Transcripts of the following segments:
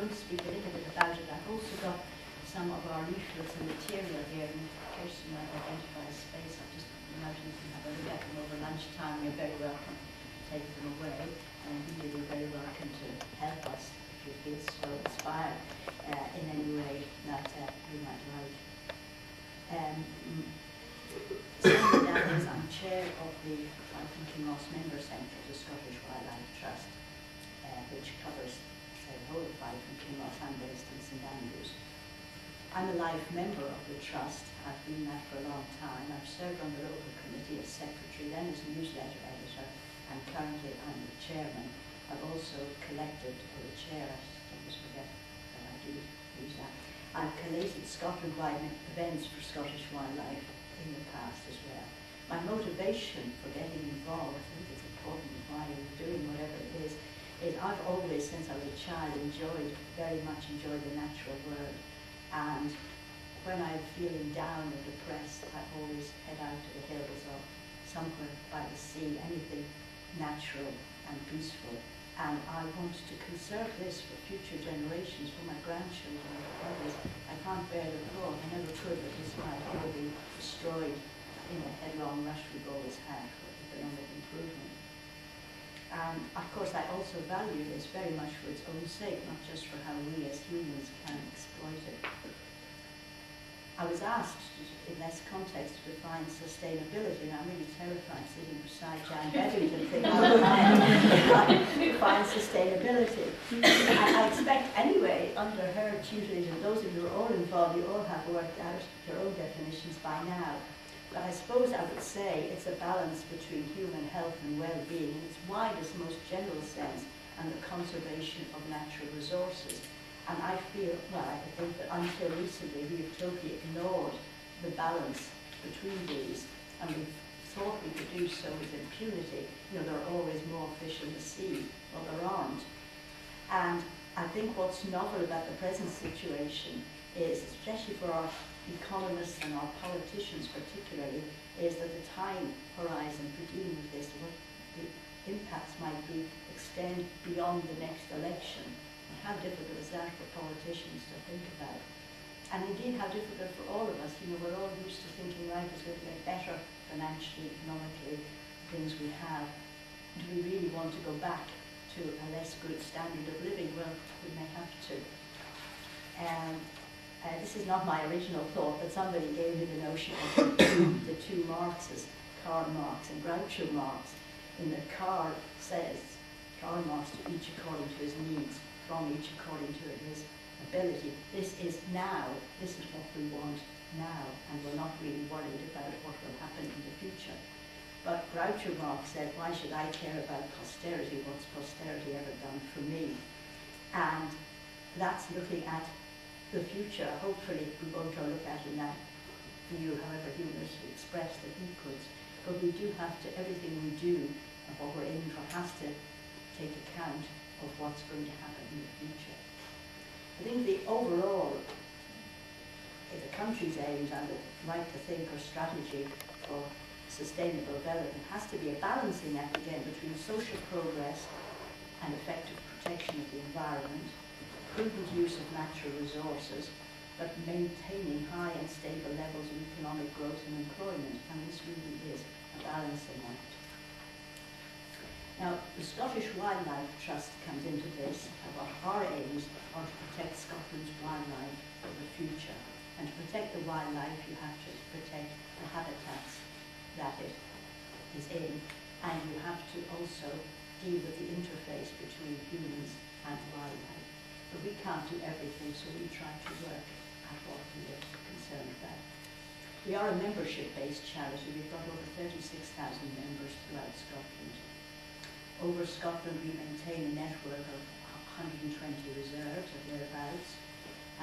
going to speak a little bit about it. I've also got some of our leaflets and material here, and Kirsten might identify a space. I'll just put them out and you can have a look at them over lunchtime. You're very welcome to take them away, and you're very welcome to help us if you feel so inspired in any way that you might like. I'm chair of the Fife and Kinross Member Centre of the Scottish Wildlife Trust, which covers the whole of Fife and Kinross. I'm based in St Andrews. I'm a life member of the Trust. I've been that for a long time. I've served on the local committee as secretary, then as newsletter editor, and currently I'm the chairman. I've also collected, or the chair, I always forget that I do use that. I've collated Scotland-wide events for Scottish wildlife in the past as well. My motivation for getting involved, I think it's important why you're doing whatever it is I've always, since I was a child, very much enjoyed the natural world. And when I'm feeling down or depressed, I always head out to the hills or somewhere by the sea, anything natural and peaceful. And I want to conserve this for future generations, for my grandchildren and others. I can't bear the thought, I never could, that this might ever be destroyed in the headlong rush we've always had for economic improvement. And of course I also value this very much for its own sake, not just for how we as humans can exploit it. I was asked in this context to define sustainability, and I'm really terrified sitting beside Jan Bedington thinking how I define sustainability. I expect anyway, under her tutelage, and those of you who are all involved, you all have worked out your own definitions by now. But I suppose I would say it's a balance between human health and well-being in its widest, most general sense, and the conservation of natural resources. And I feel, well, I think that until recently we've totally ignored the balance between these, and we've thought we could do so with impunity. You know, there are always more fish in the sea, well, there aren't. And I think what's novel about the present situation is, especially for our economists and our politicians particularly, is that the time horizon for dealing with this, what the impacts might be, extend beyond the next election. And how difficult is that for politicians to think about? And indeed how difficult for all of us. You know, we're all used to thinking life is going to get better financially, economically, things we have. Do we really want to go back to a less good standard of living? Well, we may have to. This is not my original thought, but somebody gave me the notion of the two Marxes, Karl Marx and Groucho Marx. In the Karl says, Karl Marx, to each according to his needs, from each according to his ability. This is now, this is what we want now, and we're not really worried about what will happen in the future. But Groucho Marx said, why should I care about posterity? What's posterity ever done for me? And that's looking at the future. Hopefully we won't all look at it in that view, however humorously expressed that he could. But we do have to, everything we do and what we're aiming for has to take account of what's going to happen in the future. I think the overall, the country's aims and the right to think or strategy for sustainable development has to be a balancing act again between social progress and effective protection of the environment, prudent use of natural resources, but maintaining high and stable levels of economic growth and employment, and this really is a balancing act. Now, the Scottish Wildlife Trust comes into this, and what our aims are to protect Scotland's wildlife for the future. And to protect the wildlife, you have to protect the habitats that it is in, and you have to also deal with the interface between humans and wildlife. But we can't do everything, so we try to work at what we are concerned about. We are a membership-based charity. We've got over 36,000 members throughout Scotland. Over Scotland, we maintain a network of 120 reserves or thereabouts,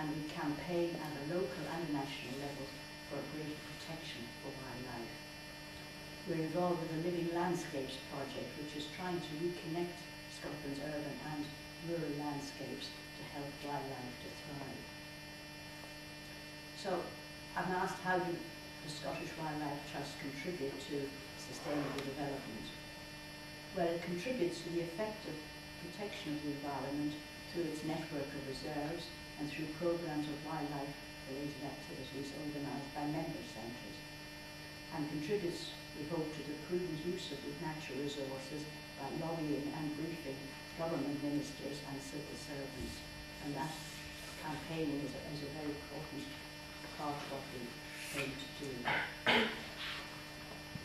and we campaign at a local and a national level for greater protection for wildlife. We're involved with the Living Landscapes project, which is trying to reconnect Scotland's urban and rural landscapes to help wildlife to thrive. So I'm asked, how do the Scottish Wildlife Trust contribute to sustainable development? Well, it contributes to the effective protection of the environment through its network of reserves and through programs of wildlife-related activities organised by member centres, and contributes, we hope, to the prudent use of the natural resources by lobbying and briefing government ministers and civil servants. And that campaigning is a very important part of what we aim to do.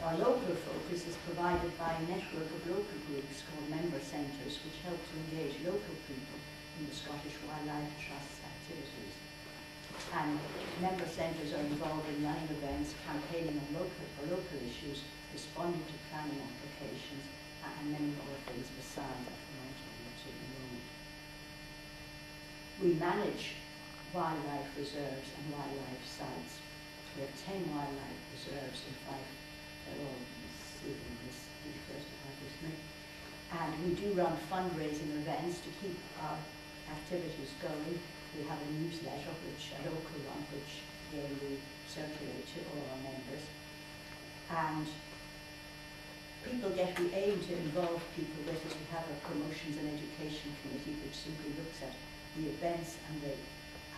Our local focus is provided by a network of local groups called member centres, which help to engage local people in the Scottish Wildlife Trust's activities. And member centres are involved in running events, campaigning for local issues, responding to planning applications, and many other things besides that we won't go into in a moment. We manage wildlife reserves and wildlife sites. We have 10 wildlife reserves in Fife. They're all seen in this first obviously. And we do run fundraising events to keep our activities going. We have a newsletter, a local one, which again we circulate to all our members. And we aim to involve people with it. We have a promotions and education committee which simply looks at the events and the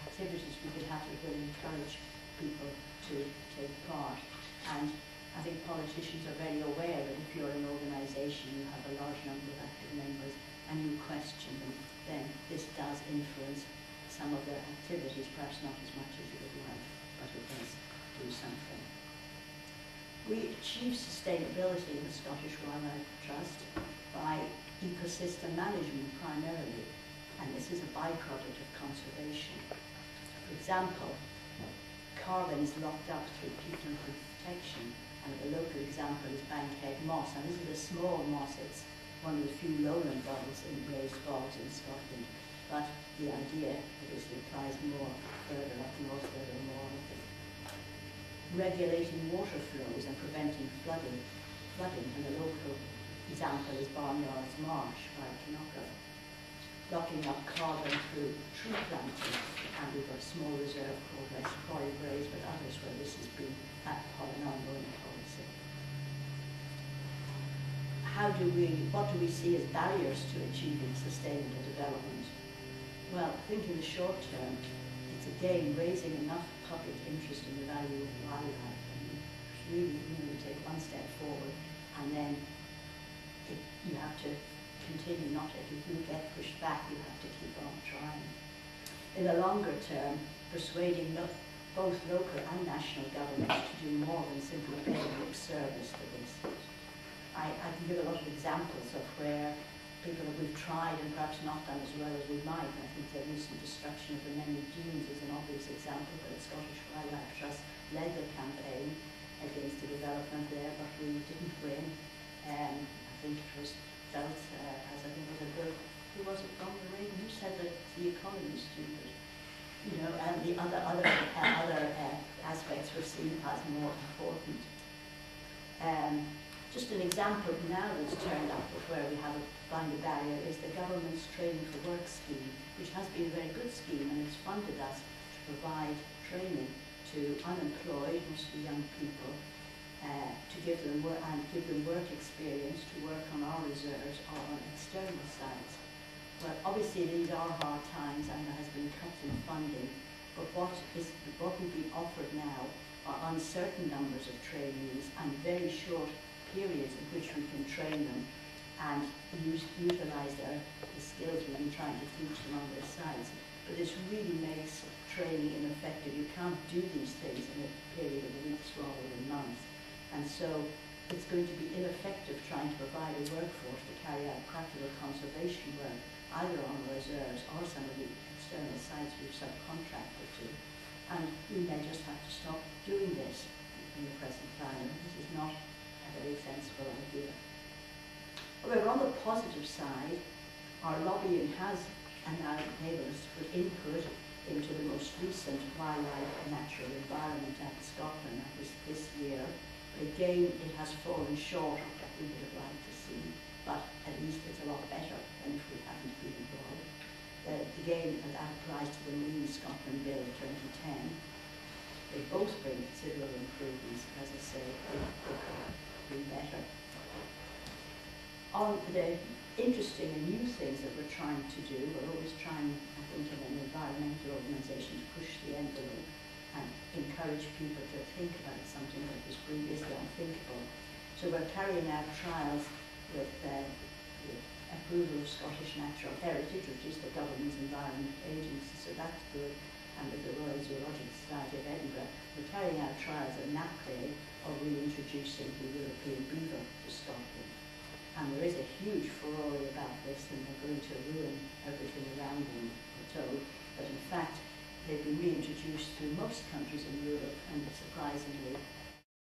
activities we could have that will encourage people to take part. And I think politicians are very aware that if you're an organisation, you have a large number of active members and you question them, then this does influence some of their activities, perhaps not as much as you would like, but it does do something. We achieve sustainability in the Scottish Wildlife Trust by ecosystem management primarily, and this is a byproduct of conservation. For example, carbon is locked up through peatland protection, and the local example is Bankhead moss, and this is a small moss. It's one of the few lowland bogs in raised bogs in Scotland, but the idea obviously applies more further up north where there are more of them. Regulating water flows and preventing flooding, and the local example is Barnyards Marsh by Kinocca. Locking up carbon through tree planting, and we've got a small reserve called West Quarry Braes, but others where this has been an ongoing policy. What do we see as barriers to achieving sustainable development? Well, I think in the short term, it's again raising enough public interest in the value of wildlife, and really, we take one step forward, and then you have to continue, not if you get pushed back, you have to keep on trying. In the longer term, persuading both local and national governments to do more than simply paying lip service to this. I can give a lot of examples of where people that we've tried and perhaps not done as well as we might. I think the recent destruction of the many dunes is an obvious example, but the Scottish Wildlife Trust led the campaign against the development there, but we didn't win. I think it was felt as I think was a good, who was it from, Lorraine? Who said that the economy is stupid? And the other aspects were seen as more important. Just an example now that's turned up of where we find a barrier is the government's Training for Work scheme, which has been a very good scheme, and it's funded us to provide training to unemployed, mostly young people, to give them work experience to work on our reserves or on external sites. Well, obviously these are hard times and there has been cuts in funding, but what will be offered now are uncertain numbers of trainees and very short periods in which we can train them and utilise the skills we've been trying to teach them on their sites. But this really makes training ineffective. You can't do these things in a period of weeks rather than months. And so it's going to be ineffective trying to provide a workforce to carry out practical conservation work, either on reserves or some of the external sites we've subcontracted to. And we may just have to stop doing this in the present climate. This is not a very sensible idea. However, on the positive side, our lobbying has enabled us to put input into the most recent Wildlife and Natural Environment Act Scotland. That was this year. But again, it has fallen short of what we would have liked to see, but at least it's a lot better than if we hadn't been involved. Again, that applies to the Marine Scotland Bill of 2010. They both bring considerable improvements, as I say, they could be better. On the interesting and new things that we're trying to do. We're always trying, I think, in an environmental organisation to push the envelope and encourage people to think about something that was previously unthinkable. So we're carrying out trials with the approval of Scottish Natural Heritage, which is the government's environment agency, so that's good, and with the Royal Zoological Society of Edinburgh. We're carrying out trials at Napclay of reintroducing the European beaver to Scotland. And there is a huge furore about this, and they're going to ruin everything around them, we're told. But in fact, they've been reintroduced through most countries in Europe, and surprisingly,